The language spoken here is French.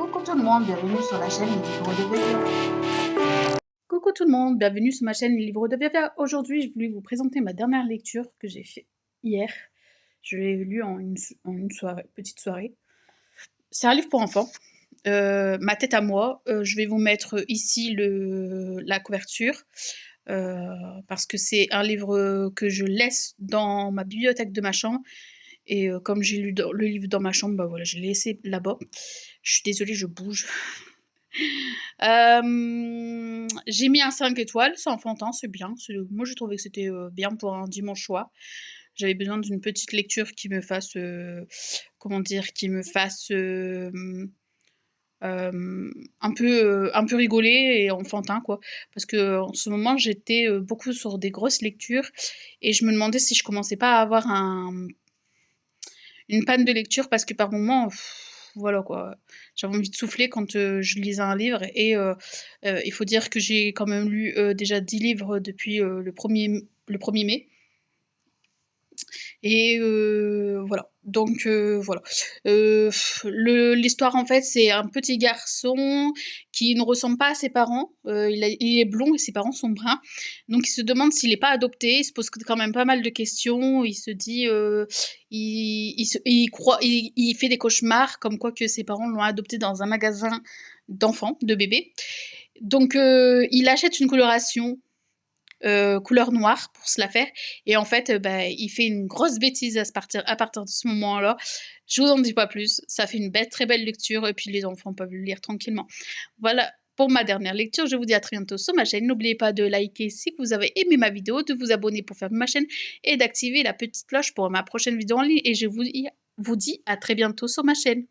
Coucou tout le monde, bienvenue sur la chaîne Les Livres de Vévia. Coucou tout le monde, bienvenue sur ma chaîne Les Livres de Vévia. Aujourd'hui, je voulais vous présenter ma dernière lecture que j'ai fait hier. Je l'ai lu en une soirée, petite soirée. C'est un livre pour enfants. Ma tête à moi. Je vais vous mettre ici la couverture. Parce que c'est un livre que je laisse dans ma bibliothèque de ma chambre. Et comme j'ai lu le livre dans ma chambre, bah voilà, je l'ai laissé là-bas. Je suis désolée, je bouge. J'ai mis un 5 étoiles, c'est enfantin, c'est bien. Moi, j'ai trouvé que c'était bien pour un dimanche soir. J'avais besoin d'une petite lecture qui me fasse, comment dire, qui me fasse un peu rigoler et enfantin, quoi. Parce que en ce moment, j'étais beaucoup sur des grosses lectures et je me demandais si je commençais pas à avoir une panne de lecture parce que par moments, voilà quoi, j'avais envie de souffler quand je lisais un livre et il faut dire que j'ai quand même lu déjà 10 livres depuis le 1er mai. Et voilà, donc voilà. L'histoire en fait, c'est un petit garçon qui ne ressemble pas à ses parents. Il est blond et ses parents sont bruns. Donc il se demande s'il n'est pas adopté. Il se pose quand même pas mal de questions. Il se dit, il fait des cauchemars comme quoi que ses parents l'ont adopté dans un magasin d'enfants, de bébés. Donc il achète une coloration couleur noire pour se la faire. Et en fait, bah, il fait une grosse bêtise à partir de ce moment-là. Je vous en dis pas plus. Ça fait une très belle lecture et puis les enfants peuvent le lire tranquillement. Voilà pour ma dernière lecture. Je vous dis à très bientôt sur ma chaîne. N'oubliez pas de liker si vous avez aimé ma vidéo, de vous abonner pour faire ma chaîne et d'activer la petite cloche pour ma prochaine vidéo en ligne. Et je vous dis à très bientôt sur ma chaîne.